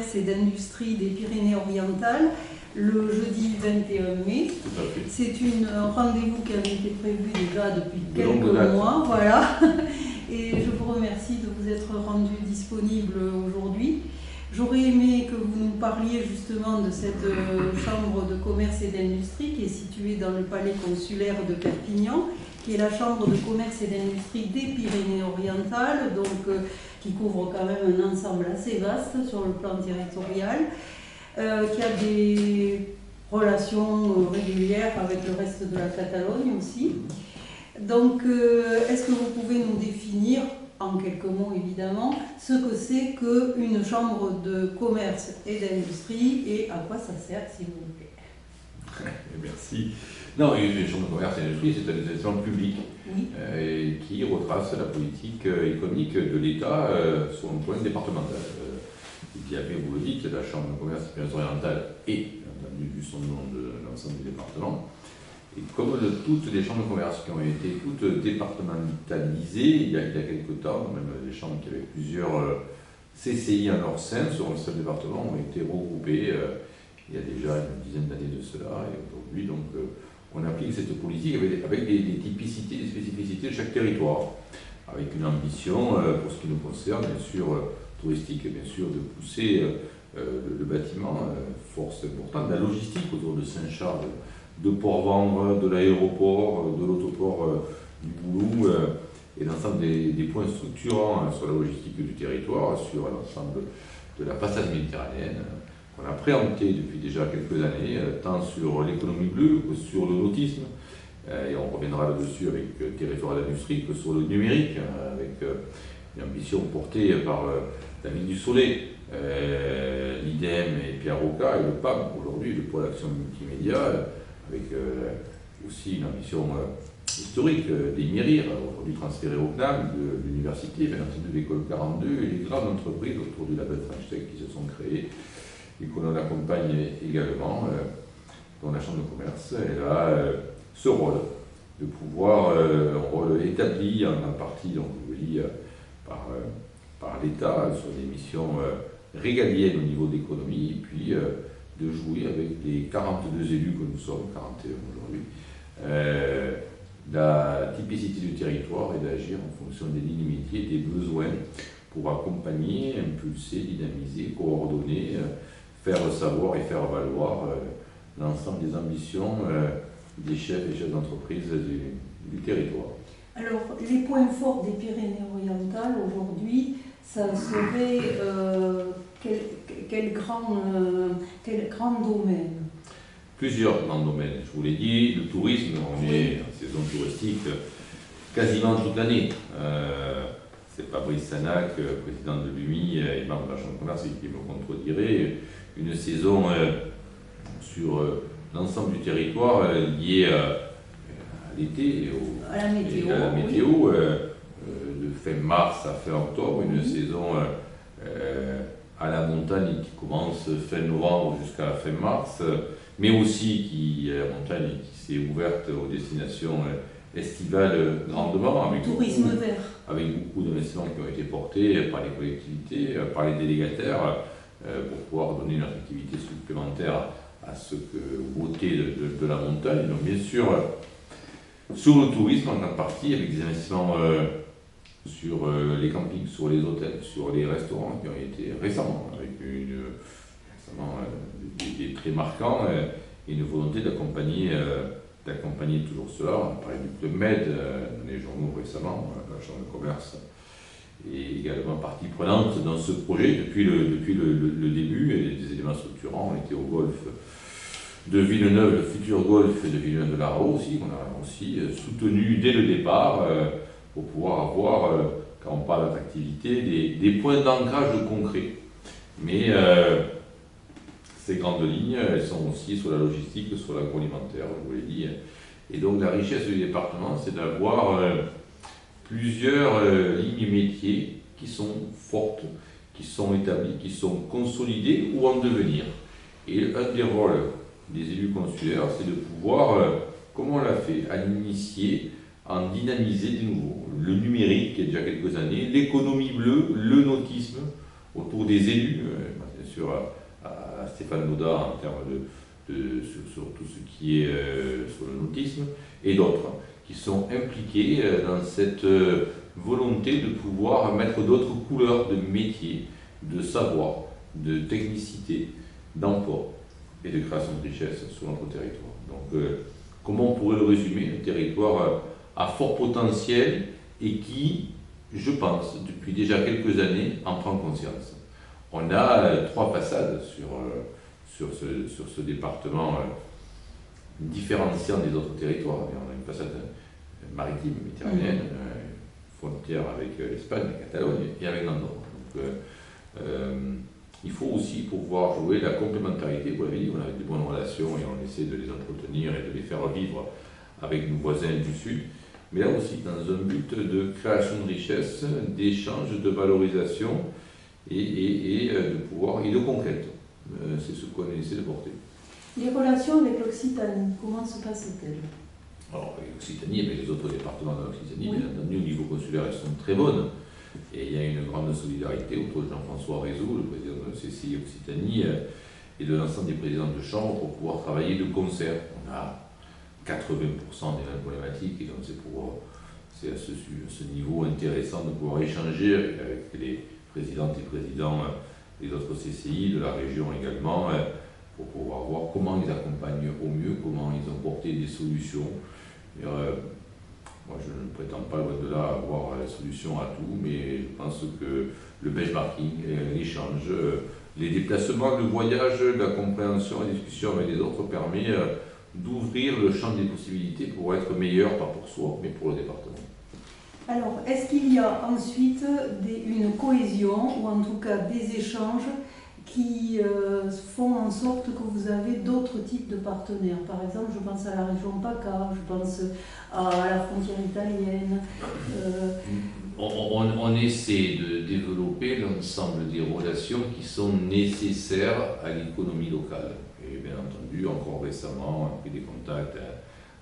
commerce et d'industrie des Pyrénées-Orientales le jeudi 21 mai. C'est un rendez-vous qui avait été prévu déjà depuis quelques mois. Voilà. Et je vous remercie de vous être rendu disponible aujourd'hui. J'aurais aimé que vous nous parliez justement de cette chambre de commerce et d'industrie qui est située dans le palais consulaire de Perpignan, qui est la chambre de commerce et d'industrie des Pyrénées-Orientales, donc qui couvre quand même un ensemble assez vaste sur le plan territorial, qui a des relations régulières avec le reste de la Catalogne aussi. Donc, est-ce que vous pouvez nous définir, en quelques mots évidemment, ce que c'est qu'une chambre de commerce et d'industrie et à quoi ça sert, s'il vous plaît? Merci. Non, une chambre de commerce et d'industrie, c'est un établissement public qui retrace la politique économique de l'État sur un point départemental. Il y avait, vous le dites, la chambre de commerce et orientale et, bien entendu, vu son nom de l'ensemble du département. Et comme toutes les chambres de commerce qui ont été toutes départementalisées, il y a quelque temps, même des chambres qui avaient plusieurs CCI en leur sein sur le seul département ont été regroupées il y a déjà une dizaine d'années de cela. Et aujourd'hui, donc, on applique cette politique avec des typicités, des spécificités de chaque territoire, avec une ambition, pour ce qui nous concerne, bien sûr, touristique, bien sûr, de pousser le bâtiment, force importante, la logistique autour de Saint-Charles, de Port-Vendre, de l'aéroport, de l'autoport du Boulou, et l'ensemble des points structurants sur la logistique du territoire, sur l'ensemble de la façade méditerranéenne, qu'on a préempté depuis déjà quelques années, tant sur l'économie bleue que sur le nautisme, et on reviendra là-dessus avec territoire d'industrie, que sur le numérique, avec une ambition portée par la Ville du Soleil, l'IDEM et Pierre Roca, et le PAM, aujourd'hui, le pôle action multimédia, avec aussi une ambition historique des MIRIR, aujourd'hui transférée au CNAM, de l'université, bien entendu de l'école 42, et les grandes entreprises autour du label French Tech qui se sont créées, et que l'on accompagne également, dans la Chambre de commerce. Elle a ce rôle de pouvoir, un rôle établi en partie, donc je vous dis, par l'État, sur des missions régaliennes au niveau de l'économie, et puis de jouer avec les 42 élus que nous sommes, 41 aujourd'hui, la typicité du territoire et d'agir en fonction des lignes métiers et des besoins pour accompagner, impulser, dynamiser, coordonner, faire savoir et faire valoir l'ensemble des ambitions des chefs et chefs d'entreprise du territoire. Alors, les points forts des Pyrénées-Orientales aujourd'hui, ça serait quel grand domaine? Plusieurs grands domaines. Je vous l'ai dit, le tourisme, on est en saison touristique quasiment toute l'année. C'est Fabrice Sanac, président de l'UMI et membre de la Chambre de commerce, qui me contredirait. Une saison sur l'ensemble du territoire liée à l'été, à la météo, de fin mars à fin octobre, une saison à la montagne qui commence fin novembre jusqu'à fin mars, mais aussi qui est la montagne qui s'est ouverte aux destinations estivales grandement, avec tourisme vert, avec beaucoup d'investissements qui ont été portés par les collectivités, par les délégataires, pour pouvoir donner une attractivité supplémentaire à ce beauté de la montagne. Donc bien sûr, sur le tourisme en grande partie, avec des investissements sur les campings, sur les hôtels, sur les restaurants qui ont été récemment, avec des traits marquants et une volonté d'accompagner toujours cela. On a parlé du Club Med dans les journaux récemment, la Chambre de commerce est également partie prenante dans ce projet depuis le début, et des éléments structurants ont été au golf de Villeneuve, le futur golf de Villeneuve de la Roue aussi, qu'on a aussi soutenu dès le départ pour pouvoir avoir, quand on parle d'attractivité, des points d'ancrage concrets. Mais ces grandes lignes, elles sont aussi sur la logistique, sur l'agroalimentaire, je vous l'ai dit. Et donc la richesse du département, c'est d'avoir plusieurs lignes métiers qui sont fortes, qui sont établies, qui sont consolidées ou en devenir. Et un des rôles des élus consulaires, c'est de pouvoir, comme on l'a fait, à l'initier, en dynamiser de nouveau le numérique, il y a déjà quelques années, l'économie bleue, le nautisme, autour des élus, bien sûr à Stéphane Lauda en termes sur tout ce qui est sur le nautisme, et d'autres qui sont impliqués dans cette volonté de pouvoir mettre d'autres couleurs de métier, de savoir, de technicité, d'emploi et de création de richesse sur notre territoire. Donc, comment on pourrait le résumer? Un territoire à fort potentiel et qui, je pense, depuis déjà quelques années, en prend conscience. On a 3 façades sur ce département différenciant des autres territoires. On a une façade maritime, méditerranéenne, frontière avec l'Espagne, la Catalogne et avec l'Andorre. Donc, il faut aussi pouvoir jouer la complémentarité. Vous l'avez dit, on a des bonnes relations et on essaie de les entretenir et de les faire vivre avec nos voisins du Sud. Mais là aussi, dans un but de création de richesse, d'échange, de valorisation et de pouvoir et de conquête. C'est ce qu'on essaie de porter. Les relations avec l'Occitanie, comment se passent-elles? Alors, avec l'Occitanie, avec les autres départements de l'Occitanie, bien entendu, au niveau consulaire, elles sont très bonnes. Et il y a une grande solidarité autour de Jean-François Rézou, le président de la CCI Occitanie, et de l'ensemble des présidents de chambre pour pouvoir travailler de concert. On a 80% des mêmes problématiques, et donc c'est à ce niveau intéressant de pouvoir échanger avec les présidentes et présidents des autres CCI, de la région également, pour pouvoir voir comment ils accompagnent au mieux, comment ils ont porté des solutions. Et, moi, je ne prétends pas loin de là avoir la solution à tout, mais je pense que le benchmarking, l'échange, les déplacements, le voyage, la compréhension, la discussion avec les autres permet d'ouvrir le champ des possibilités pour être meilleur, pas pour soi, mais pour le département. Alors, est-ce qu'il y a ensuite une cohésion, ou en tout cas des échanges qui font en sorte que vous avez d'autres types de partenaires? Par exemple, je pense à la région PACA, je pense à la frontière italienne. On essaie de développer l'ensemble des relations qui sont nécessaires à l'économie locale. Et bien entendu, encore récemment, on a pris des contacts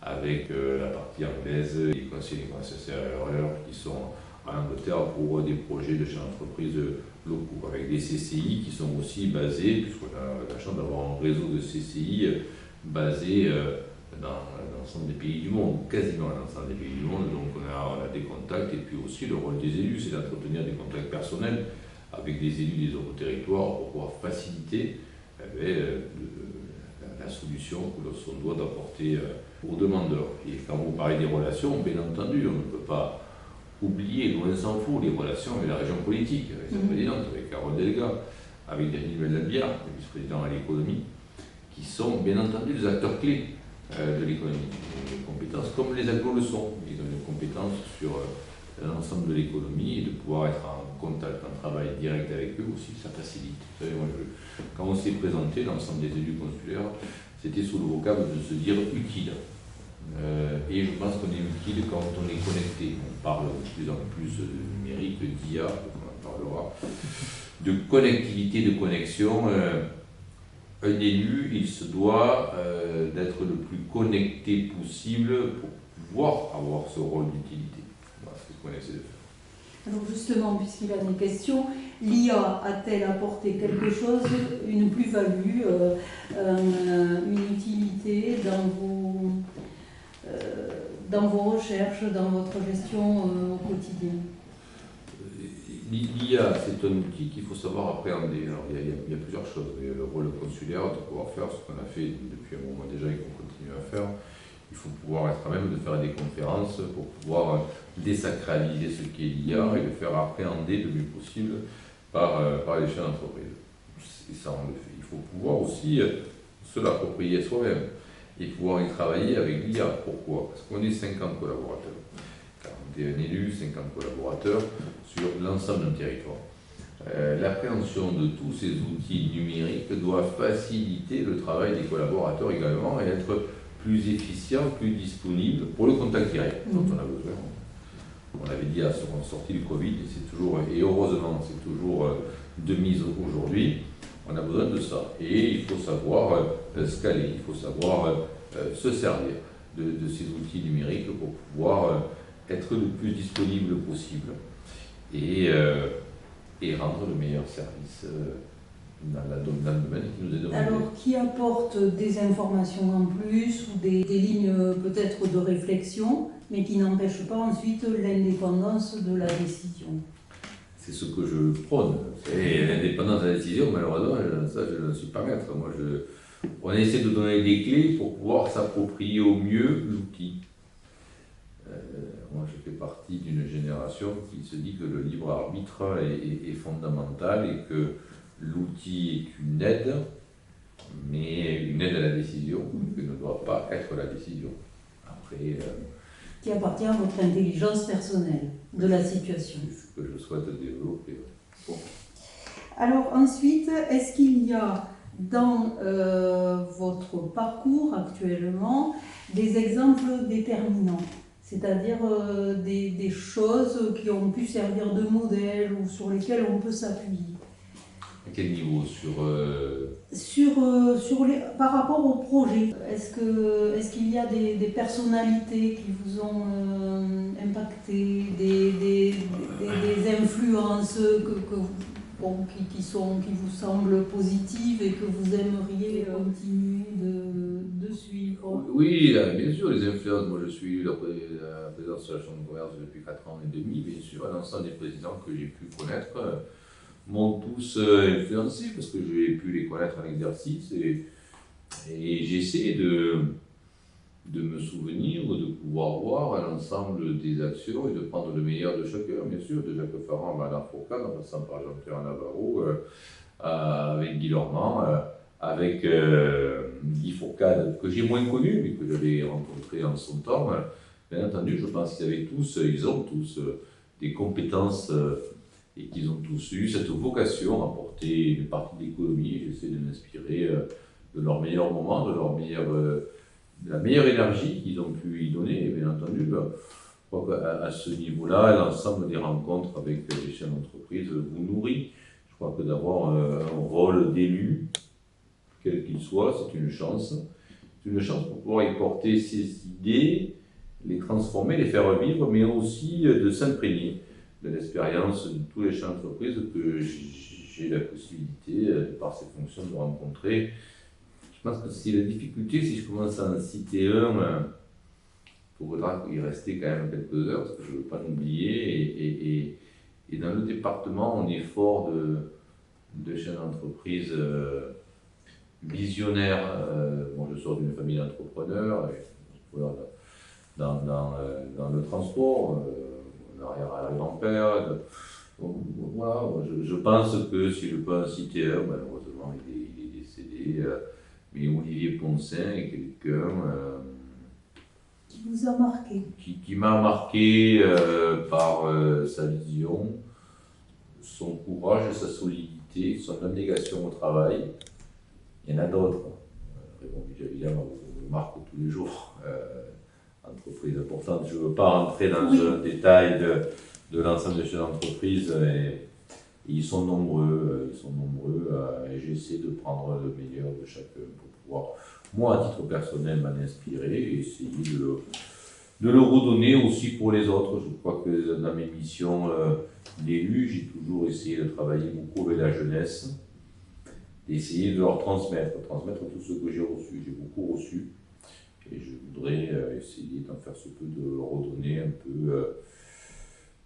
avec la partie anglaise, les conseillers extérieurs qui sont en Angleterre pour des projets de chefs d'entreprise locaux, avec des CCI qui sont aussi basés, puisqu'on a la chance d'avoir un réseau de CCI basé dans l'ensemble des pays du monde, quasiment dans l'ensemble des pays du monde. Donc on a des contacts, et puis aussi le rôle des élus, c'est d'entretenir des contacts personnels avec des élus des autres territoires pour pouvoir faciliter la solution que l'on doit apporter aux demandeurs. Et quand vous parlez des relations, bien entendu, on ne peut pas oublier, loin s'en faut, les relations avec la région politique, avec sa présidente, avec Carole Delga, avec Daniel Bellambia, le vice-président à l'économie, qui sont bien entendu des acteurs clés de l'économie. Les compétences, comme les agglos le sont, ils ont une compétence sur l'ensemble de l'économie, et de pouvoir être en contact, en travail direct avec eux aussi, ça facilite. Vous savez, moi, quand on s'est présenté, l'ensemble des élus consulaires, c'était sous le vocable de se dire utile. Et je pense qu'on est utile quand on est connecté. On parle de plus en plus de numérique, d'IA, on en parlera, de connectivité, de connexion. Un élu, il se doit d'être le plus connecté possible pour pouvoir avoir ce rôle d'utilité. Voilà ce qu'on essaie de faire. Alors justement, puisqu'il a des questions, l'IA a-t-elle apporté quelque chose, une plus-value, une utilité dans vos recherches, dans votre gestion au quotidien? L'IA, c'est un outil qu'il faut savoir appréhender. Alors, il y a plusieurs choses. Il y a le rôle consulaire de pouvoir faire ce qu'on a fait depuis un moment déjà et qu'on continue à faire. Il faut pouvoir être à même de faire des conférences pour pouvoir désacraliser ce qu'est l'IA et le faire appréhender le mieux possible par les chefs d'entreprise. Et ça, on le fait. Il faut pouvoir aussi se l'approprier soi-même et pouvoir y travailler avec l'IA. Pourquoi? Parce qu'on est 50 collaborateurs. 41 élus, 50 collaborateurs sur l'ensemble d'un territoire. L'appréhension de tous ces outils numériques doit faciliter le travail des collaborateurs également et être plus efficient, plus disponible pour le contact direct dont on a besoin. On l'avait dit à la sortie du Covid, et heureusement c'est toujours de mise aujourd'hui, on a besoin de ça. Et il faut savoir scaler, il faut savoir se servir de ces outils numériques pour pouvoir être le plus disponible possible. Et et rendre le meilleur service dans le domaine qui nous est demandé. Alors, qui apporte des informations en plus ou des lignes peut-être de réflexion, mais qui n'empêchent pas ensuite l'indépendance de la décision? C'est ce que je prône. Et l'indépendance de la décision, malheureusement, ça, je ne suis pas maître. On essaie de donner des clés pour pouvoir s'approprier au mieux l'outil. Moi, je fais partie d'une génération qui se dit que le libre arbitre est fondamental et que l'outil est une aide, mais une aide à la décision, qui ne doit pas être la décision. Après, qui appartient à votre intelligence personnelle de la situation. C'est ce que je souhaite développer. Bon. Alors ensuite, est-ce qu'il y a dans votre parcours actuellement des exemples déterminants, c'est-à-dire des choses qui ont pu servir de modèle ou sur lesquelles on peut s'appuyer? À quel niveau? Par rapport au projet, est-ce qu'il y a des personnalités qui vous ont impacté, des influences qui vous semblent positives et que vous aimeriez continuer de suivre? Oui, bien sûr, les influences. Moi, je suis la présidence de la Chambre de commerce depuis 4 ans et demi. Bien sûr, l'ensemble des présidents que j'ai pu connaître m'ont tous influencé parce que j'ai pu les connaître en exercice et j'essaie de me souvenir, de pouvoir voir l'ensemble des actions et de prendre le meilleur de chacun, bien sûr, de Jacques Farand à Bernard Fourcade, en passant par Jean-Pierre Navarro, avec Guy Lormand, avec Guy Fourcade, que j'ai moins connu, mais que j'avais rencontré en son temps. Bien entendu, je pense qu'ils ont tous des compétences et qu'ils ont tous eu cette vocation à porter une partie de l'économie. J'essaie de m'inspirer de leur meilleur moment, de la meilleure énergie qu'ils ont pu y donner. Et bien entendu, je crois qu'à ce niveau-là, l'ensemble des rencontres avec les chefs d'entreprise vous nourrit. Je crois que d'avoir un rôle d'élu, quel qu'il soit, c'est une chance. C'est une chance pour pouvoir y porter ses idées, les transformer, les faire vivre, mais aussi de s'imprégner de l'expérience de tous les chefs d'entreprise que j'ai la possibilité, par ces fonctions, de rencontrer. Je pense que c'est la difficulté, si je commence à en citer un, il faudra y rester quand même quelques heures, parce que je ne veux pas l'oublier. Et dans le département, on est fort de chefs d'entreprise visionnaires. Bon, je sors d'une famille d'entrepreneurs, dans le transport, mon arrière-grand-père. Voilà, je pense que si je peux en citer un, malheureusement il est décédé, mais Olivier Poncin est quelqu'un qui vous a marqué. Qui m'a marqué par sa vision, son courage, sa solidité, son abnégation au travail. Il y en a d'autres. Raymond Villavillain me marque tous les jours. Entreprise importante. Je ne veux pas rentrer dans le détail de l'ensemble des chefs d'entreprise. Ils sont nombreux, et j'essaie de prendre le meilleur de chacun pour pouvoir, moi, à titre personnel, m'en inspirer et essayer de le redonner aussi pour les autres. Je crois que dans mes missions d'élu, j'ai toujours essayé de travailler beaucoup avec la jeunesse, d'essayer de leur transmettre tout ce que j'ai reçu. J'ai beaucoup reçu et je voudrais essayer d'en faire ce peu, de redonner un peu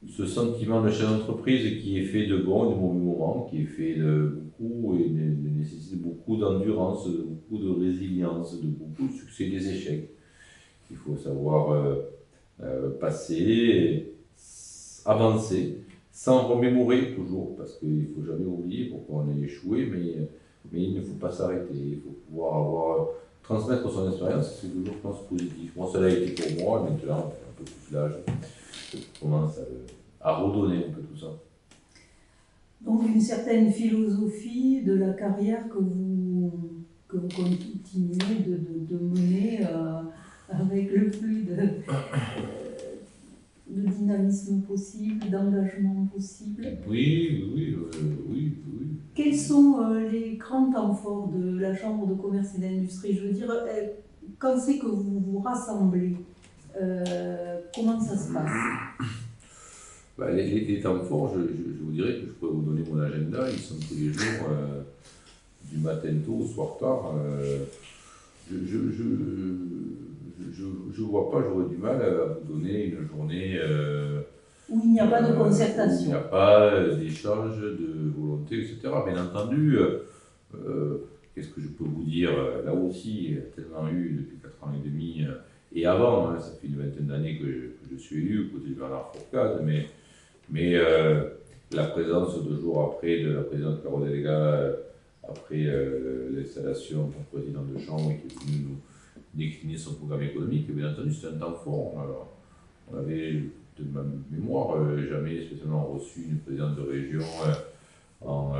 ce sentiment de chef d'entreprise qui est fait de bons et de mauvais moments, qui est fait de beaucoup et nécessite beaucoup d'endurance, de beaucoup de résilience, de beaucoup de succès et des échecs. Il faut savoir passer, avancer, sans remémorer toujours, parce qu'il ne faut jamais oublier pourquoi on a échoué, mais il ne faut pas s'arrêter. Il faut pouvoir transmettre son expérience, c'est toujours, je pense, positif. Moi, cela a été pour moi, et maintenant, un peu plus l'âge, je commence à redonner un peu tout ça. Donc une certaine philosophie de la carrière que vous continuez de mener avec le plus de dynamisme possible, d'engagement possible. Oui. Quels sont les grands temps forts de la Chambre de commerce et d'industrie? Je veux dire, quand c'est que vous vous rassemblez, comment ça se passe? Les temps forts, je vous dirais que je pourrais vous donner mon agenda, ils sont tous les jours, du matin tôt au soir tard. Je ne vois pas, j'aurais du mal à vous donner une journée où il n'y a pas de concertation. Où il n'y a pas d'échange de volonté, etc. Bien entendu, qu'est-ce que je peux vous dire? Là aussi, il y a tellement eu depuis 4 ans et demi, et avant, hein, ça fait une vingtaine d'années que je suis élu, côté de Bernard Fourcade, mais la présence 2 jours après de la présidente Carole Delega, après l'installation du président de chambre qui est venu nous décliner son programme économique, bien entendu, c'est un temps fort. Alors, on avait, de ma mémoire, jamais spécialement reçu une présidente de région en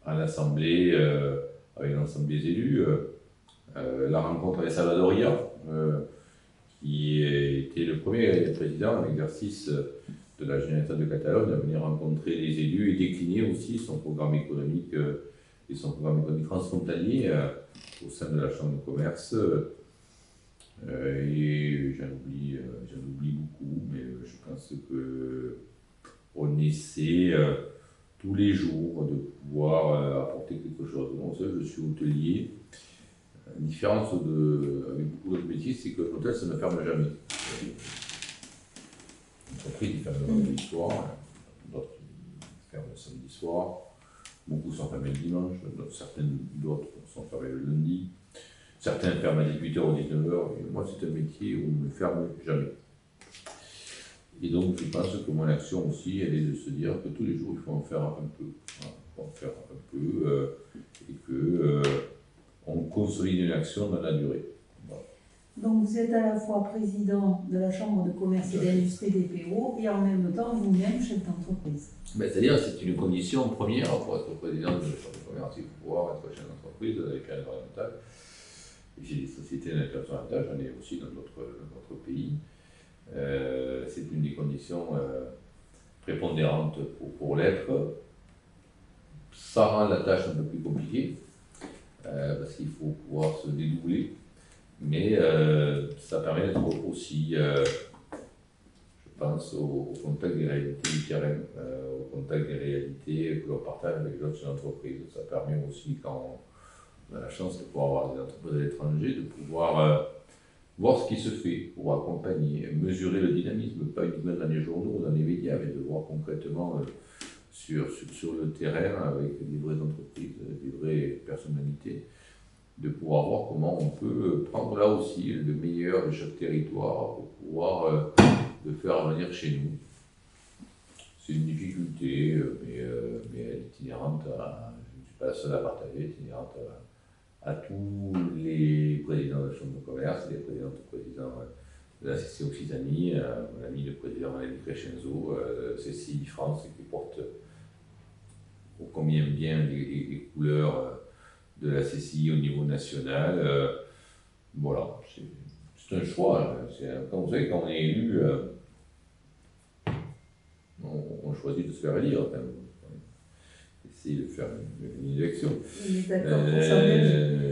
assemblée avec l'ensemble des élus. La rencontre avec Salvadoria, qui était le premier président en exercice de la Généralitat de Catalogne à venir rencontrer les élus et décliner aussi son programme économique et son programme économique transfrontalier au sein de la Chambre de commerce. Et j'en oublie beaucoup, mais je pense qu'on essaie tous les jours de pouvoir apporter quelque chose. Bon, ça, je suis hôtelier. La différence avec beaucoup d'autres métiers, c'est que l'hôtel, ça ne ferme jamais. L'entreprise, ils ferment le vendredi soir, d'autres qui ferment le samedi soir, beaucoup sont fermés le dimanche, d'autres sont fermés le lundi, certains ferment à 18h ou 19h, et moi c'est un métier où on ne ferme jamais. Et donc je pense que mon action aussi, elle est de se dire que tous les jours il faut en faire un peu, et qu'on consolide une action dans la durée. Voilà. Donc vous êtes à la fois président de la Chambre de commerce et d'industrie des PO et en même temps vous-même chef d'entreprise. C'est-à-dire que c'est une condition première pour être président de la Chambre de commerce, il faut pouvoir être chef d'entreprise avec un oriental. J'ai des sociétés internationales, j'en ai aussi dans d'autres pays. C'est une des conditions prépondérantes pour l'être. Ça rend la tâche un peu plus compliquée, parce qu'il faut pouvoir se dédoubler. Mais ça permet d'être aussi, je pense, au contact des réalités du terrain, au contact des réalités que l'on partage avec les autres entreprises. Ça permet aussi, quand on a la chance de pouvoir avoir des entreprises à l'étranger, de pouvoir voir ce qui se fait, pour accompagner, mesurer le dynamisme, pas uniquement dans les journaux ou dans les médias, mais de voir concrètement sur le terrain avec des vraies entreprises, des vraies personnalités, de pouvoir voir comment on peut prendre là aussi le meilleur de chaque territoire pour pouvoir le faire venir chez nous. C'est une difficulté, mais elle est inhérente je ne suis pas la seule à partager, elle est inhérente à tous les présidents de la Chambre de commerce, les présidents de la CC Occitanie, mon ami le président Valérie Crescenzo, CCI France, qui porte ô combien bien les couleurs de la CCI au niveau national. Voilà, c'est un choix. Quand vous savez, quand on est élu, on choisit de se faire élire. Essayer de faire une élection.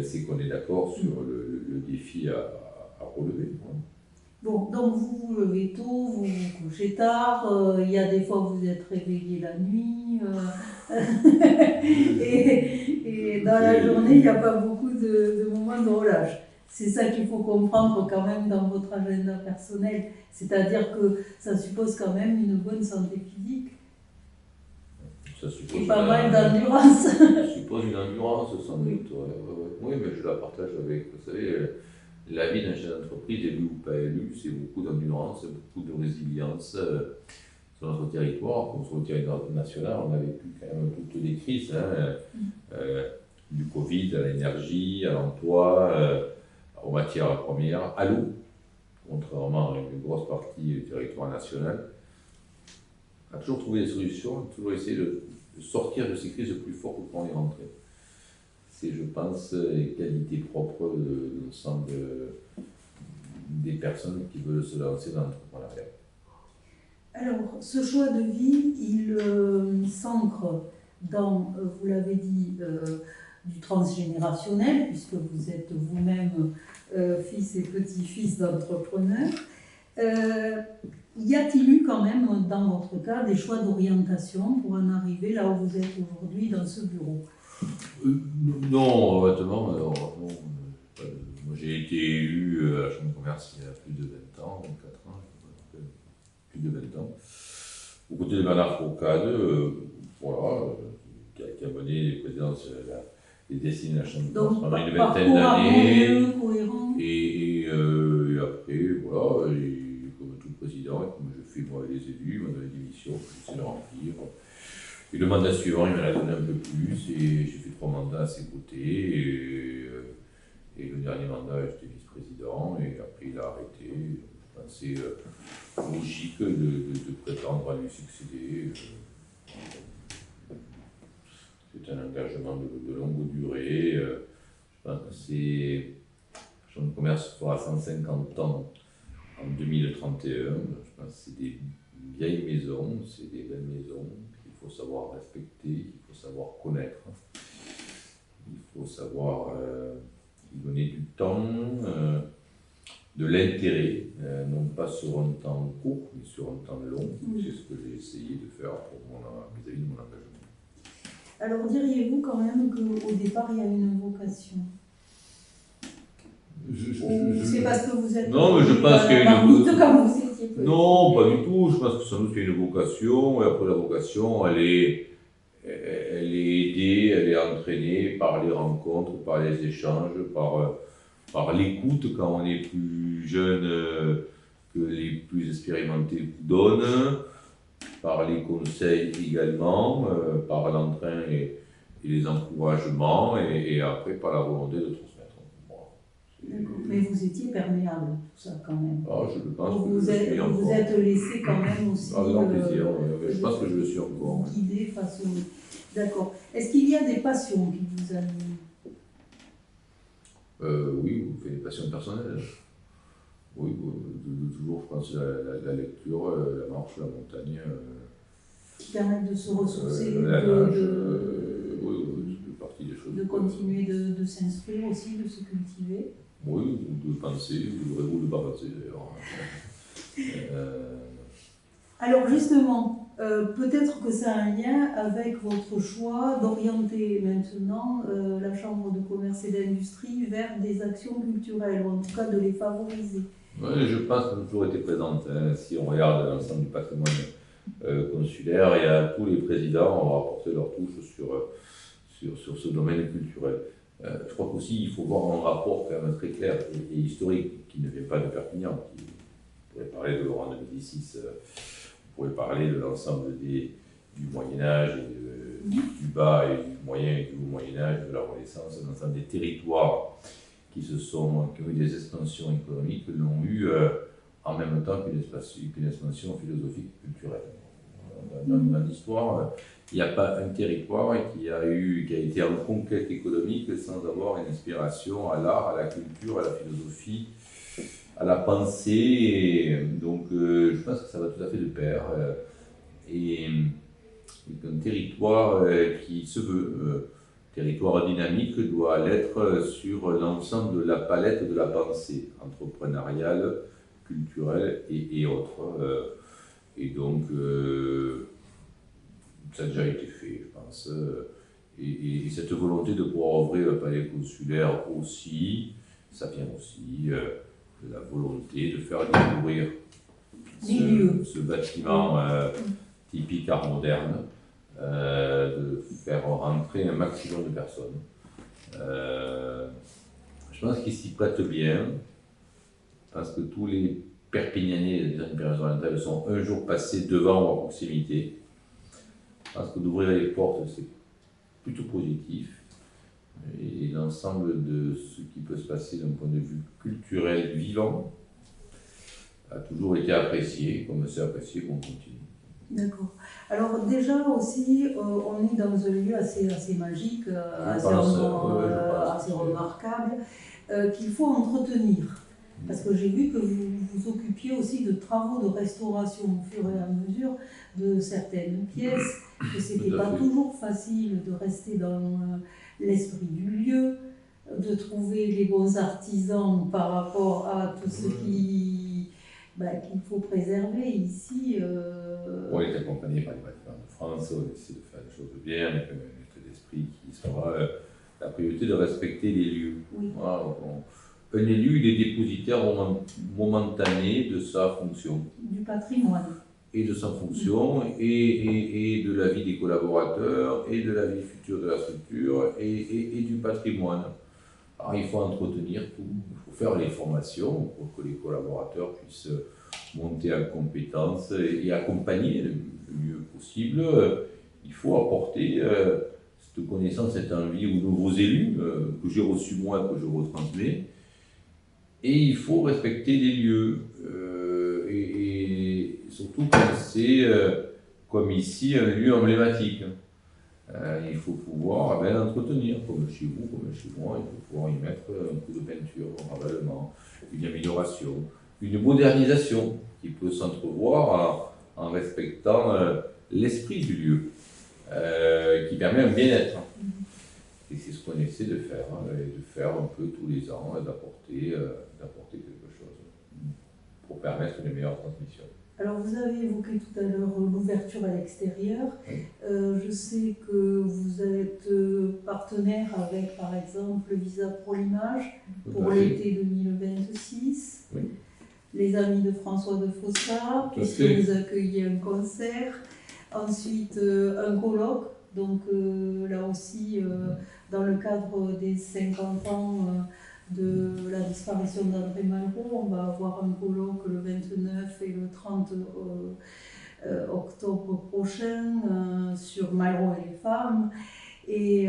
C'est qu'on est d'accord sur le défi à relever. Bon, donc vous vous levez tôt, vous vous couchez tard, il y a des fois où vous êtes réveillé la nuit, et dans la journée, il n'y a pas beaucoup de moments de relâche. C'est ça qu'il faut comprendre quand même dans votre agenda personnel, c'est-à-dire que ça suppose quand même une bonne santé physique. Ça suppose et pas mal d'endurance. Ça suppose une endurance sans doute. Oui, mais je la partage avec, vous savez, la vie d'un chef d'entreprise, élu ou pas élu, c'est beaucoup d'endurance, beaucoup de résilience sur notre territoire. Comme sur le territoire national, on a vécu quand même toutes les crises, du Covid à l'énergie, à l'emploi, aux matières premières, à l'eau, contrairement à une grosse partie du territoire national. On a toujours trouvé des solutions, on a toujours essayé de sortir de ces crises plus fort que quand on est rentré. C'est, je pense, les qualités propres de l'ensemble des personnes qui veulent se lancer dans l'entrepreneuriat. Alors, ce choix de vie, il s'ancre dans, vous l'avez dit, du transgénérationnel, puisque vous êtes vous-même fils et petit-fils d'entrepreneurs. y a-t-il eu quand même, dans votre cas, des choix d'orientation pour en arriver là où vous êtes aujourd'hui dans ce bureau? Non, honnêtement, non. Moi j'ai été élu à la Chambre de commerce il y a plus de 20 ans, 24 ans, plus de 20 ans, aux côtés de Bernard Fourcade, voilà, qui a mené les présidences, les destinées de la Chambre de commerce pendant une vingtaine d'années. Et après, voilà, comme tout président, comme je fais moi les élus, il m'a donné des missions, j'essaie de remplir. Et le mandat suivant, il m'en a donné un peu plus, et j'ai fait 3 mandats à ses côtés. Et le dernier mandat, j'étais vice-président, et après il a arrêté. Je pensais logique de prétendre à lui succéder. C'est un engagement de longue durée. Je pense que c'est. La Chambre de commerce fera 150 ans en 2031. Je pense que c'est des vieilles maisons, c'est des belles maisons qu'il faut savoir respecter, qu'il faut savoir connaître. Il faut savoir donner du temps, de l'intérêt, non pas sur un temps court, mais sur un temps long. C'est ce que j'ai essayé de faire vis-à-vis de mon engagement. Alors diriez-vous quand même qu'au départ il y a une vocation? C'est parce que vous êtes... Non, mais je pense qu'il y a une vocation. Non, pas du tout. Je pense que sans doute qu'il y a une vocation, et après la vocation, elle est aidée, elle est entraînée par les rencontres, par les échanges, par l'écoute quand on est plus jeune que les plus expérimentés vous donnent, par les conseils également, par l'entrain et les encouragements, et après par la volonté de transmettre. D'accord. Mais vous étiez perméable, tout ça quand même. Ah, je pense que vous êtes laissé quand même aussi. Avec plaisir, je pense que je le suis encore. Guidé, façonné. D'accord. Est-ce qu'il y a des passions qui vous animent? Oui, vous faites des passions personnelles. Oui, toujours, je pense, la lecture, la marche, la montagne. Qui permettent de se ressourcer, oui, c'est partie des choses. De continuer de s'instruire aussi, de se cultiver. Oui, ou de penser, ou de ne pas penser d'ailleurs. Alors justement, peut-être que ça a un lien avec votre choix d'orienter maintenant la Chambre de commerce et d'industrie vers des actions culturelles, ou en tout cas de les favoriser. Oui, je pense qu'elle a toujours été présente. Si on regarde l'ensemble du patrimoine consulaire, il y a tous les présidents ont apporté leur touche sur ce domaine culturel. Je crois qu'aussi il faut voir un rapport quand même très clair et historique qui ne vient pas de Perpignan. On pourrait parler de Laurent de Médicis, on pourrait parler de l'ensemble du Moyen-Âge, du bas et du moyen et du haut Moyen-Âge, de la Renaissance, l'ensemble des territoires qui ont eu des expansions économiques, l'ont eu en même temps qu'une expansion philosophique et culturelle. Dans l'histoire, il n'y a pas un territoire qui a été en conquête économique sans avoir une inspiration à l'art, à la culture, à la philosophie, à la pensée. Et donc, je pense que ça va tout à fait de pair. Et un territoire qui se veut territoire dynamique doit l'être sur l'ensemble de la palette de la pensée entrepreneuriale, culturelle et autres. Et donc, ça a déjà été fait, je pense. Et cette volonté de pouvoir ouvrir le palais consulaire aussi, ça vient aussi de la volonté de faire découvrir ce bâtiment typique art moderne, de faire rentrer un maximum de personnes. Je pense qu'il s'y prête bien, parce que tous les Perpignanais des Pyrénées-Orientales sont un jour passés devant ou à proximité. Parce que d'ouvrir les portes, c'est plutôt positif. Et l'ensemble de ce qui peut se passer d'un point de vue culturel vivant a toujours été apprécié, comme c'est apprécié qu'on continue. D'accord. Alors déjà aussi, on est dans un lieu assez magique, assez remarquable, qu'il faut entretenir. Parce que j'ai vu que vous vous occupiez aussi de travaux de restauration au fur et à mesure de certaines pièces, que ce n'était pas toujours facile de rester dans l'esprit du lieu, de trouver les bons artisans par rapport à tout ce qui qu'il faut préserver ici. On est accompagné par les bâtiments de France, on essaie de faire les choses bien, avec un état d'esprit qui sera la priorité de respecter les lieux. Oui. Voilà, un élu, il est dépositaire momentané de sa fonction. Du patrimoine. Et de sa fonction, et de la vie des collaborateurs, et de la vie future de la structure, et du patrimoine. Alors il faut entretenir tout, il faut faire les formations pour que les collaborateurs puissent monter en compétences et accompagner le mieux possible. Il faut apporter cette connaissance, cette envie aux nouveaux élus que j'ai reçus moi, que je retransmets. Et il faut respecter les lieux. Et surtout quand c'est, comme ici, un lieu emblématique. Il faut pouvoir l'entretenir, comme chez vous, comme chez moi. Il faut pouvoir y mettre un coup de peinture, un ravalement, une amélioration, une modernisation qui peut s'entrevoir en respectant l'esprit du lieu, qui permet un bien-être. Et c'est ce qu'on essaie de faire, et de faire un peu tous les ans, d'apporter quelque chose pour permettre une meilleure transmission. Alors vous avez évoqué tout à l'heure l'ouverture à l'extérieur. Oui. Je sais que vous êtes partenaire avec par exemple Visa pour l'image pour l'été 2026. Oui. Les Amis de François de Fossard, puisque vous accueillez un concert. Ensuite un colloque, donc là aussi dans le cadre des 50 ans de la disparition d'André Malraux, on va avoir un colloque le 29 et le 30 octobre prochain sur Malraux et les femmes. Et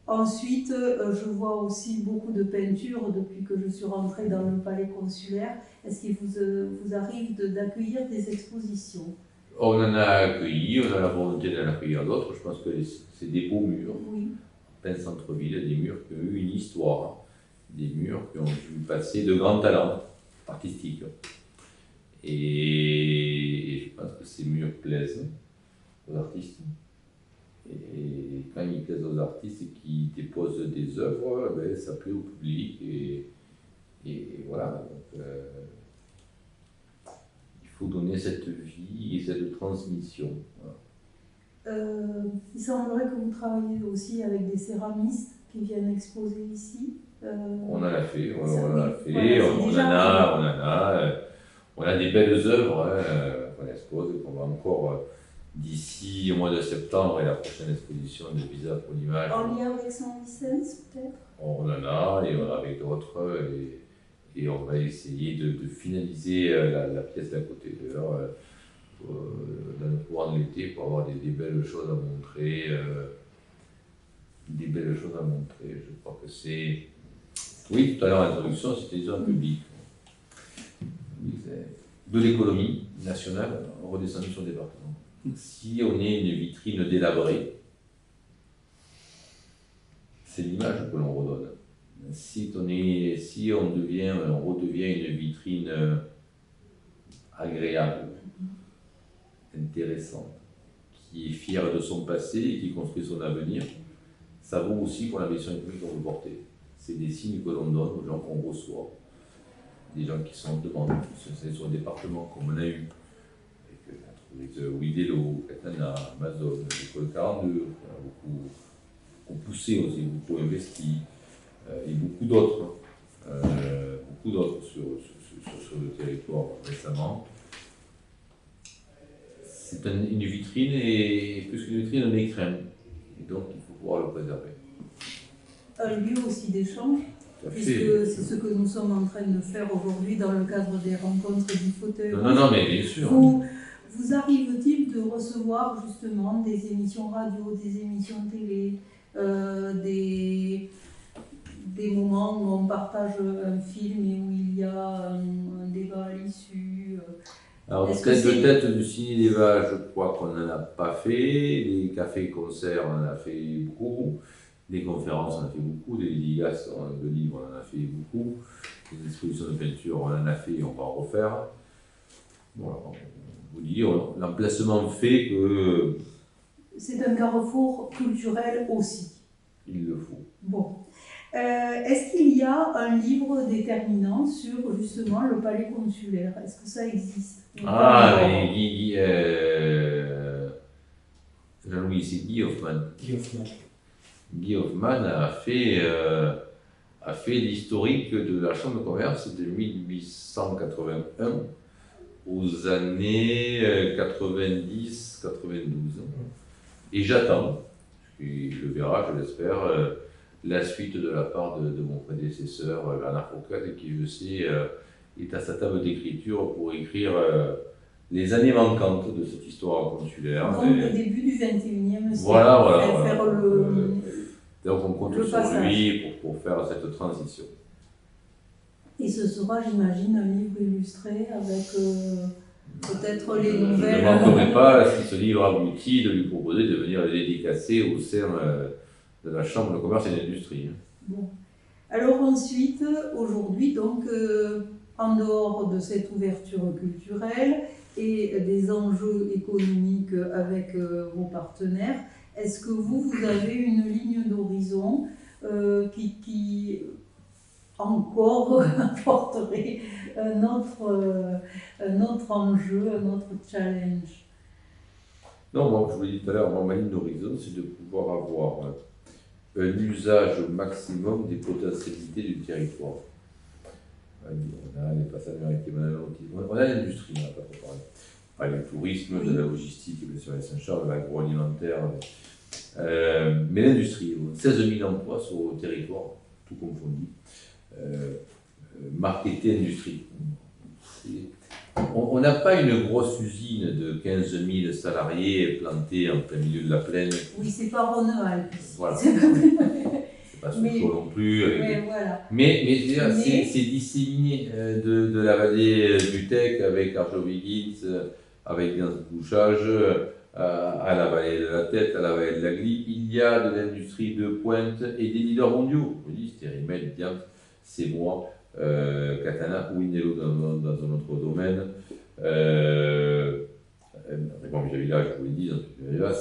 ensuite, je vois aussi beaucoup de peintures depuis que je suis rentrée dans le palais consulaire. Est-ce qu'il vous arrive d'accueillir des expositions ? On en a accueilli, on a la volonté d'en accueillir d'autres. Je pense que c'est des beaux murs. Oui. Plein centre-ville, des murs qui ont eu une histoire, des murs qui ont vu passer de grands talents artistiques. Et je pense que ces murs plaisent aux artistes. Et quand ils plaisent aux artistes et qu'ils déposent des œuvres, ça plaît au public. Et voilà. Donc, il faut donner cette vie et cette transmission. Voilà. Il semblerait que vous travaillez aussi avec des céramistes qui viennent exposer ici. On en a fait, on a des belles œuvres qu'on expose et qu'on va encore d'ici au mois de septembre et la prochaine exposition de Visa pour l'image. En lien avec Saint-Vicence peut-être ? On en a et on en a avec d'autres et on va essayer de finaliser la pièce d'à côté d'ailleurs. Dans le courant de l'été pour avoir des belles choses à montrer. Je crois que c'est... Oui, tout à l'heure, l'introduction, c'était des zones publiques. De l'économie nationale, redescendu sur le département. Si on est une vitrine délabrée, c'est l'image que l'on redonne. Si on redevient une vitrine agréable, intéressante, qui est fière de son passé et qui construit son avenir, ça vaut aussi pour la mission économique qu'on veut porter. C'est des signes que l'on donne aux gens qu'on reçoit, des gens qui sont en demande, c'est sur le département comme on a eu, avec Widelo, Katana, Amazon, l'école 42, beaucoup poussé aussi, beaucoup investi, et beaucoup d'autres sur le territoire récemment. C'est une vitrine et plus qu'une vitrine, un écrin. Et donc il faut pouvoir le préserver. Un lieu aussi d'échange, puisque c'est ce que nous sommes en train de faire aujourd'hui dans le cadre des rencontres du fauteuil. Non, mais bien sûr. Vous arrive-t-il de recevoir justement des émissions radio, des émissions télé, des moments où on partage un film et où il y a un débat à l'issue? Alors, tête du ciné-débat, je crois qu'on n'en a pas fait. Les cafés-concerts, on en a fait beaucoup. Les conférences, on en a fait beaucoup. Des dédications de livres, on en a fait beaucoup. Les expositions de peinture, on en a fait et on va en refaire. Voilà, on vous dit, l'emplacement fait que... C'est un carrefour culturel aussi. Il le faut. Bon. Est-ce qu'il y a un livre déterminant sur justement le palais consulaire? Est-ce que ça existe? Ah, mais Jean-Louis, c'est Guy Hoffman. Guy Hoffman a fait l'historique de la Chambre de commerce de 1881 aux années 90-92. Et j'attends, et je verrai, je l'espère, la suite de la part de mon prédécesseur Bernard Foucault, qui, je sais, est à sa table d'écriture pour écrire les années manquantes de cette histoire consulaire. Donc le début du XXIe siècle. Voilà. Faire donc on compte sur lui pour faire cette transition. Et ce sera, j'imagine, un livre illustré avec peut-être les nouvelles. Je ne manquerai pas, si ce livre aboutit, de lui proposer de venir le dédicacer au sein de la Chambre de commerce et d'industrie. Bon. Alors ensuite, aujourd'hui, donc, en dehors de cette ouverture culturelle et des enjeux économiques avec vos partenaires, est-ce que vous avez une ligne d'horizon qui encore apporterait un autre enjeu, un autre challenge? Non, moi, je vous l'ai dit tout à l'heure, ma ligne d'horizon, c'est de pouvoir avoir un usage au maximum des potentialités du territoire. On a les passages maritimes, on a l'industrie, on n'a pas préparé. Pas le tourisme, de la logistique, bien sûr, les Saint-Charles, l'agroalimentaire. Mais l'industrie, 16 000 emplois sur le territoire, tout confondu. Marketing industrie. On n'a pas une grosse usine de 15 000 salariés plantée en plein milieu de la plaine. Oui, c'est pas Rhône-Alpes. Voilà. C'est pas Sochaux non plus. Mais c'est disséminé de la vallée du Tech avec Arjowiggins, avec Gans Bouchage, à la vallée de la Tête, à la vallée de la Glie. Il y a de l'industrie de pointe et des leaders mondiaux. Je dis Stérimel, Diant, c'est moi. Katana ou Inelo dans un autre domaine. Bon, j'avais là, je vous l'ai dit,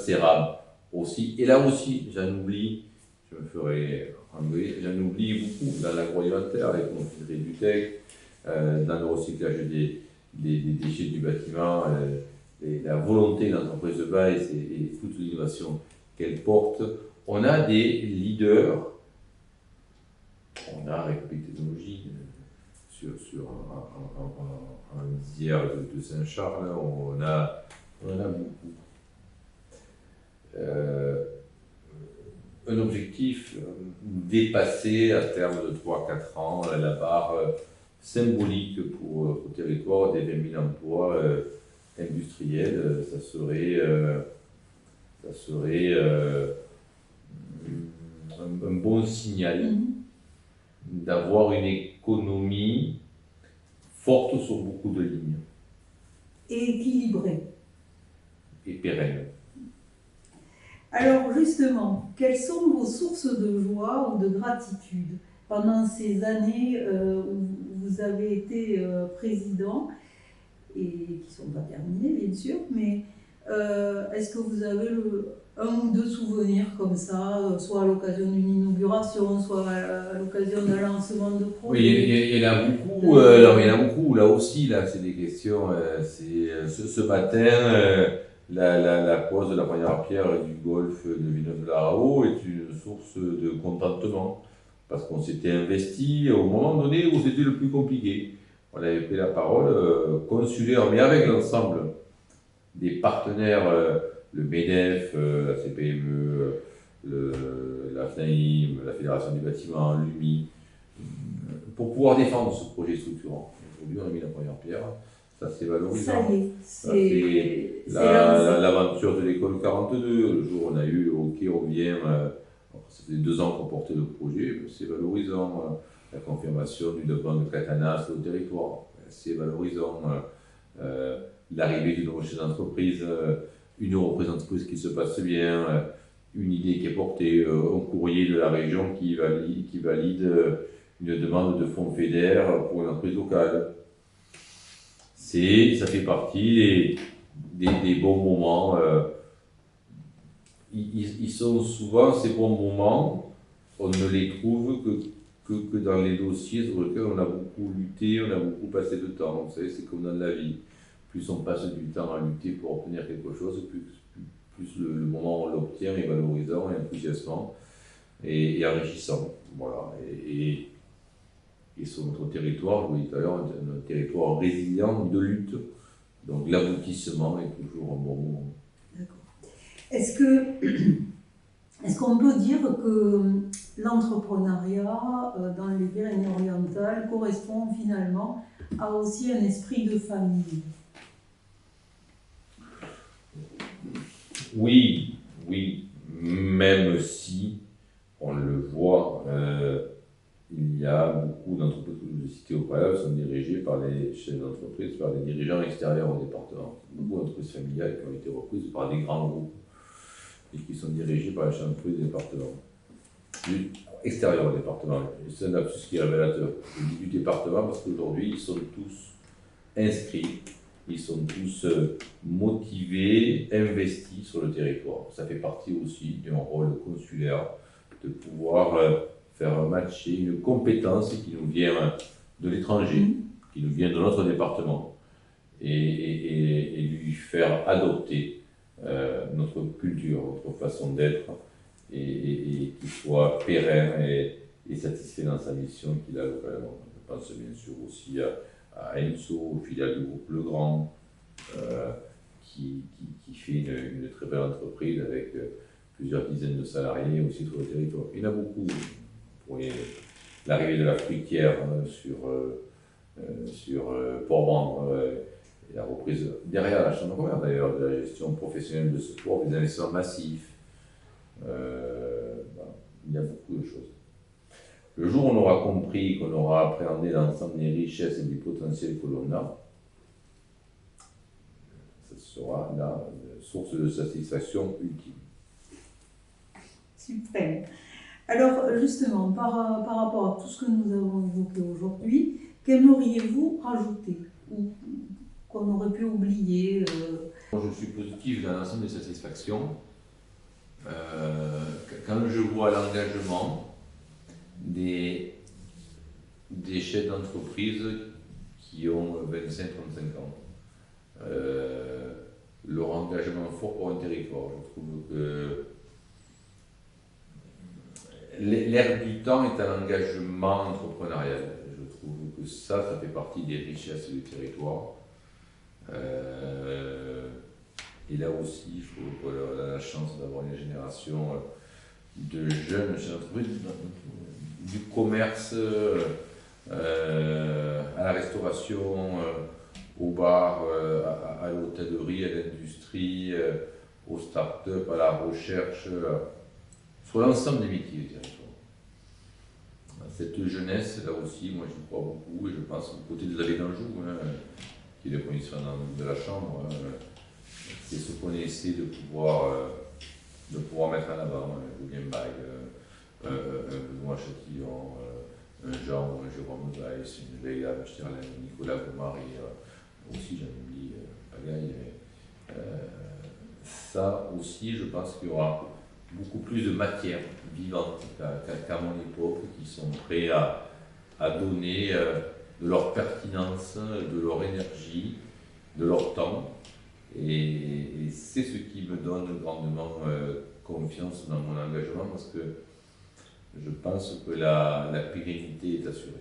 Ceram aussi. Et là aussi, j'en oublie, je me ferai engueuler, j'en oublie beaucoup dans l'agroalimentaire, avec mon filerie du Tech, dans le recyclage des déchets du bâtiment, et la volonté de l'entreprise de Baïs et toute l'innovation qu'elle porte. On a des leaders. On a République Technologie sur un lisière de Saint-Charles, on en a beaucoup. Un objectif dépassé à terme de 3-4 ans, la barre symbolique pour le territoire des 20 000 emplois industriels, ça serait un bon signal. D'avoir une économie forte sur beaucoup de lignes. Et équilibrée. Et pérenne. Alors justement, quelles sont vos sources de joie ou de gratitude pendant ces années où vous avez été président, et qui ne sont pas terminées bien sûr, mais est-ce que vous avez un ou deux souvenirs comme ça, soit à l'occasion d'une inauguration, soit à l'occasion d'un lancement de projet? Oui, il y en a beaucoup. Il y en a beaucoup. Là aussi, là, c'est des questions. Ce matin, la pose de la première pierre du golfe de Villeneuve-la-Haut est une source de contentement. Parce qu'on s'était investi au moment donné où c'était le plus compliqué. On avait pris la parole consulaire, mais avec l'ensemble des partenaires, le MEDEF, la CPME, la FNAIM, la Fédération du bâtiment, l'UMI, pour pouvoir défendre ce projet structurant. Aujourd'hui, on a mis la première pierre, ça c'est valorisant. Ça y est, c'est l'aventure de l'école 42, le jour où on a eu OK, on vient, ça fait 2 ans qu'on portait le projet, c'est valorisant. La confirmation du développement de Katana sur le territoire, c'est valorisant. L'arrivée d'une prochaine entreprise, une entreprise qui se passe bien, une idée qui est portée, un courrier de la région qui valide une demande de fonds FEDER pour une entreprise locale. Ça fait partie des bons moments. Ils sont souvent ces bons moments on ne les trouve que dans les dossiers sur lesquels on a beaucoup lutté, on a beaucoup passé de temps. Vous savez, c'est comme dans la vie. Plus on passe du temps à lutter pour obtenir quelque chose, plus le moment où on l'obtient est valorisant et enthousiasmant et enrichissant. Voilà. Et sur notre territoire, je vous l'ai dit tout à l'heure, un territoire résilient de lutte. Donc l'aboutissement est toujours un bon moment. D'accord. Est-ce qu'on peut dire que l'entrepreneuriat dans les Pyrénées-Orientales correspond finalement à aussi un esprit de famille? Oui, même si on le voit, il y a beaucoup d'entreprises que je vous ai citées au préalable sont dirigées par les chefs d'entreprise, par des dirigeants extérieurs au département. Beaucoup d'entreprises familiales qui ont été reprises par des grands groupes et qui sont dirigées par les chefs d'entreprise du département. Extérieur au département. C'est un lapsus qui est révélateur. Je dis du département parce qu'aujourd'hui, ils sont tous inscrits, ils sont tous motivés, investis sur le territoire. Ça fait partie aussi d'un rôle consulaire de pouvoir faire matcher une compétence qui nous vient de l'étranger, qui nous vient de notre département, et lui faire adopter notre culture, notre façon d'être, et qu'il soit pérenne et satisfait dans sa mission qu'il a localement. Je pense bien sûr aussi à Enso, filiale du groupe Legrand, qui fait une très belle entreprise avec plusieurs dizaines de salariés aussi sur le territoire. Il y en a beaucoup. Pour l'arrivée de la fruitière sur Port-Vendre, et la reprise derrière la chambre de commerce d'ailleurs, de la gestion professionnelle de ce port, des investissements massifs. Il y a beaucoup de choses. Le jour où on aura compris, qu'on aura appréhendé l'ensemble des richesses et du potentiel que l'on a, ce sera la source de satisfaction ultime. Super. Alors justement, par rapport à tout ce que nous avons évoqué aujourd'hui, qu'aimeriez-vous rajouter ou qu'on aurait pu oublier Je suis positif dans l'ensemble des satisfactions. Quand je vois l'engagement des chefs d'entreprise qui ont 25-35 ans, leur engagement fort pour un territoire, je trouve que l'ère du temps est un engagement entrepreneurial. Je trouve que ça fait partie des richesses du territoire. Et là aussi, il faut qu'on a la chance d'avoir une génération de jeunes chefs d'entreprise, du commerce à la restauration, au bar, à l'hôtellerie, à l'industrie, aux start-up, à la recherche, sur l'ensemble des métiers du territoire. Cette jeunesse, là aussi, moi j'y crois beaucoup, et je pense au côté de Xavier d'Anjou, qui est le premier de la Chambre, c'est ce qu'on essaie de pouvoir mettre en avant, Julien Bague, un Benoît Chatillon, un Jean, un Jérôme Weiss, une Leila Mechterlin, Nicolas Gomari, aussi j'en oublie Pagaille. Ça aussi, je pense qu'il y aura beaucoup plus de matière vivante qu'à mon époque, qui sont prêts à donner de leur pertinence, de leur énergie, de leur temps. Et c'est ce qui me donne grandement confiance dans mon engagement, parce que je pense que la pérennité est assurée.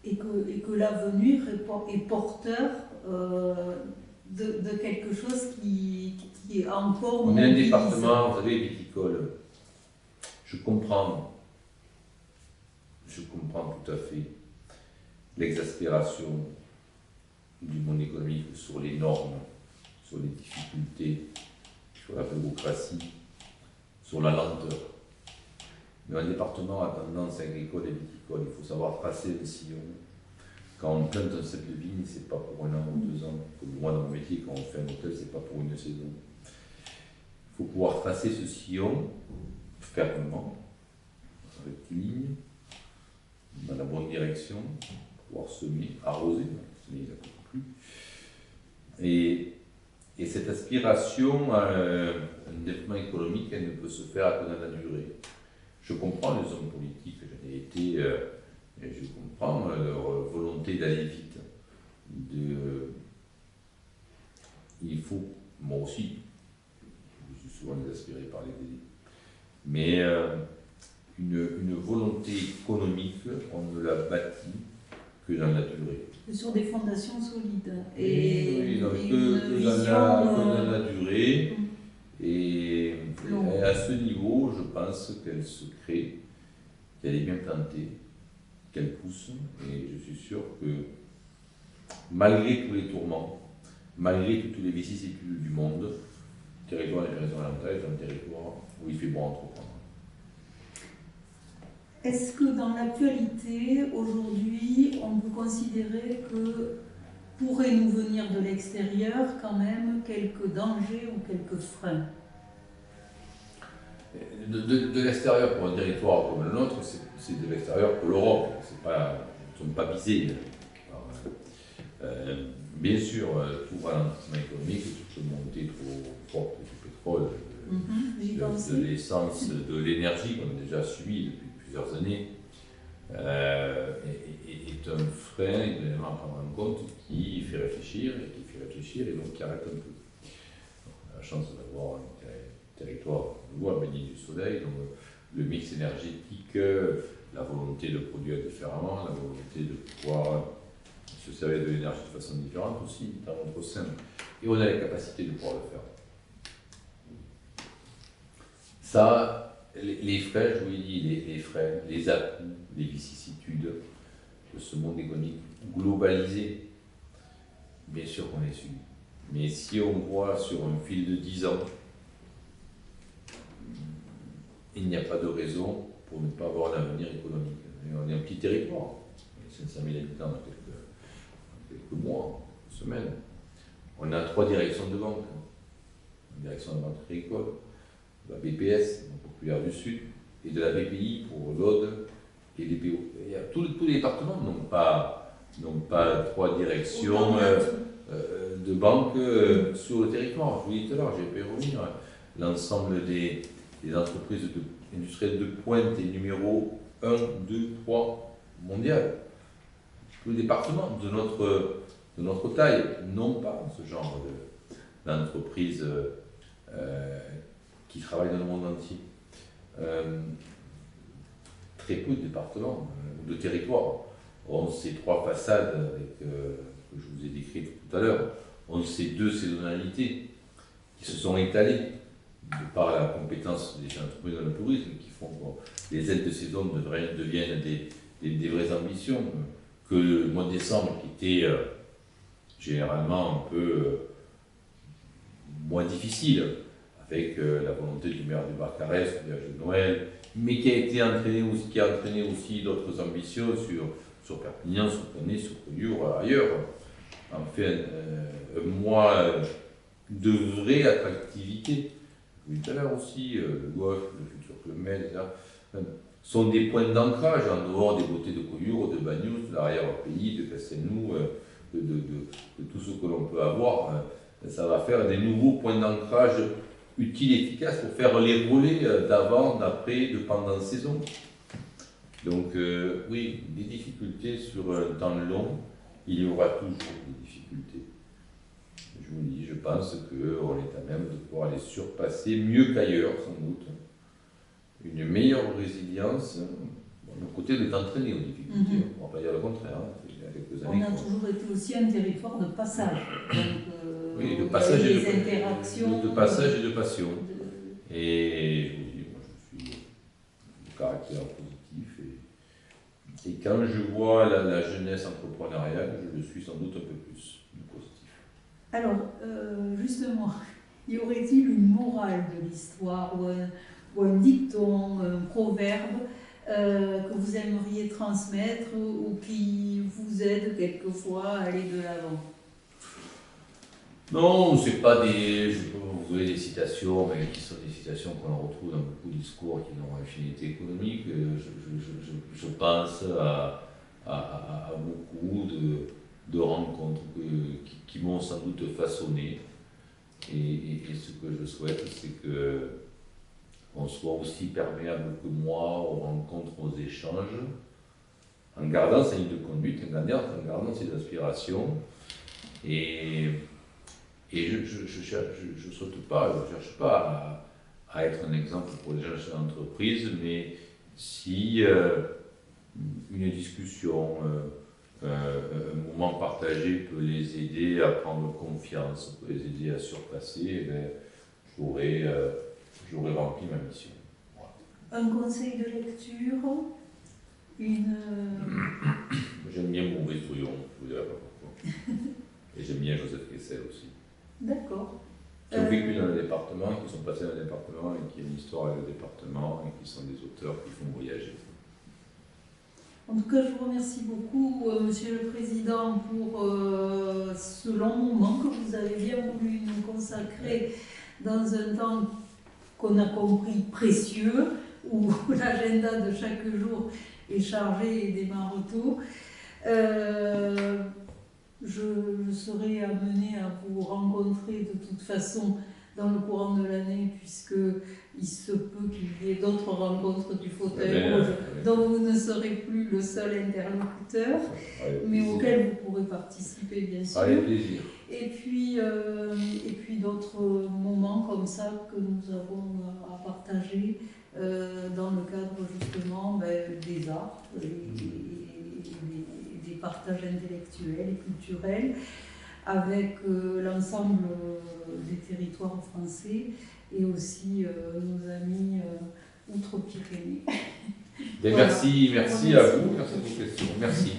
Et que l'avenir est porteur de quelque chose qui est encore... On est un département, vous savez, viticole. Je comprends tout à fait l'exaspération du monde économique sur les normes, sur les difficultés, sur la bureaucratie, sur la lenteur. Mais un département à tendance agricole et viticole, il faut savoir tracer le sillon. Quand on plante un cep de vigne, c'est pas pour 1 an ou 2 ans. Comme moi dans mon métier, quand on fait un hôtel, c'est pas pour une saison. Il faut pouvoir tracer ce sillon fermement, avec ligne, dans la bonne direction, pouvoir semer, arroser, semer il n'y a plus. Et Et cette aspiration à un développement économique, elle ne peut se faire que dans la durée. Je comprends les hommes politiques, j'en ai été, et je comprends leur volonté d'aller vite. Il faut, moi aussi, je suis souvent exaspéré par les délais, mais une volonté économique, on ne la bâtit que dans la durée. Sur des fondations solides. Et dans la durée. Et à ce niveau, je pense qu'elle se crée, qu'elle est bien plantée, qu'elle pousse. Et je suis sûr que malgré tous les tourments, malgré toutes les vicissitudes du monde, le territoire des Pyrénées-Orientales est un territoire où il fait bon entreprendre. Est-ce que dans l'actualité, aujourd'hui, on peut considérer que pourrait nous venir de l'extérieur quand même quelques dangers ou quelques freins? De l'extérieur pour un territoire comme le nôtre, c'est de l'extérieur pour l'Europe. Nous ne sommes pas visés. Bien sûr, tout ralentissement économique, toute montée trop forte du pétrole, de l'essence, de l'énergie qu'on a déjà subi depuis plusieurs années, est un frein, un élément à prendre en compte qui fait réfléchir et donc qui arrête un peu. On a la chance d'avoir un territoire nouveau à baigner du soleil, donc le mix énergétique, la volonté de produire différemment, la volonté de pouvoir se servir de l'énergie de façon différente aussi dans notre sein. Et on a la capacité de pouvoir le faire. Ça, les freins, je vous l'ai dit, les freins, les à-coups, les vicissitudes de ce monde économique globalisé, bien sûr qu'on les subit. Mais si on voit sur un fil de 10 ans, il n'y a pas de raison pour ne pas avoir un avenir économique. On est un petit territoire, 500 000 habitants dans quelques mois, semaines. On a 3 directions de banque. Une direction de banque agricole, de la BPS, Banque Populaire du Sud, et de la BPI pour l'Aude et les PO. Tous les départements n'ont pas 3 directions de banque sur le territoire. Je vous l'ai dit tout à l'heure, j'ai pu y revenir. L'ensemble des entreprises industrielles de pointe et numéro 1, 2, 3 mondiales. Tous les départements de notre taille n'ont pas ce genre d'entreprise qui travaille dans le monde entier. Très peu de départements ou de territoires ont ces 3 façades que je vous ai décrites tout à l'heure, ont ces 2 saisonnalités qui se sont étalées de par la compétence des entreprises dans le tourisme qui font que les aides de saison deviennent des vraies ambitions, que le mois de décembre qui était généralement un peu moins difficile avec la volonté du maire du Barcarès, le village de Noël, mais qui a entraîné aussi d'autres ambitions sur Perpignan, sur Poney, sur Collioure, ailleurs. En fait, un mois de vraie attractivité. Tout à l'heure aussi, le Golfe, le futur Club Med, etc., sont des points d'ancrage en dehors des beautés de Collioure, de Bagnols, de l'arrière-pays, de Castelnou, de tout ce que l'on peut avoir. Ça va faire des nouveaux points d'ancrage utiles et efficaces pour faire les relais d'avant, d'après, de pendant saison. Donc oui, des difficultés sur un temps long, il y aura toujours des difficultés. Je vous dis, je pense qu'on est à même de pouvoir les surpasser mieux qu'ailleurs, sans doute. Une meilleure résilience. Bon, de côté, on est entraîné aux difficultés. On ne va pas dire le contraire. Il y a quelques années, on a toujours été aussi un territoire de passage. Donc, oui, de passage et des interactions. De passage et de passion. Et je vous dis, moi, je suis de caractère positif. Et quand je vois la jeunesse entrepreneuriale, je le suis sans doute un peu plus positif. Alors, justement, y aurait-il une morale de l'histoire ou un dicton, un proverbe que vous aimeriez transmettre ou qui vous aide quelquefois à aller de l'avant? Non, c'est pas des citations, mais qui sont des citations qu'on retrouve dans beaucoup de discours qui ont une finalité économique. Je pense à beaucoup de rencontres qui m'ont sans doute façonné Et ce que je souhaite, c'est qu'on soit aussi perméable que moi aux rencontres, aux échanges, en gardant sa ligne de conduite, en gardant ses aspirations. Et je ne cherche pas à être un exemple pour les gens de l'entreprise, mais si une discussion, un moment partagé peut les aider à prendre confiance, peut les aider à surpasser, j'aurais rempli ma mission. Voilà. Un conseil de lecture, J'aime bien Maurice Trouillon, je ne vous dirai pas pourquoi. Et j'aime bien Joseph Kessel aussi. D'accord. Qui ont vécu dans le département, qui sont passés dans le département et qui ont une histoire avec le département et qui sont des auteurs qui font voyager. En tout cas, je vous remercie beaucoup, Monsieur le Président, pour ce long moment que vous avez bien voulu nous consacrer dans un temps qu'on a compris précieux, où l'agenda de chaque jour est chargé et démarre tôt. Je serai amenée à vous rencontrer de toute façon dans le courant de l'année, puisqu'il se peut qu'il y ait d'autres rencontres du fauteuil rouge dont vous ne serez plus le seul interlocuteur, mais auquel vous pourrez participer bien sûr. Avec plaisir. Et puis d'autres moments comme ça que nous avons à partager dans le cadre justement des arts et des partages intellectuels et culturels avec l'ensemble des territoires français et aussi nos amis outre-Pyrénées. Voilà. Merci à vous, merci pour vos questions. Merci.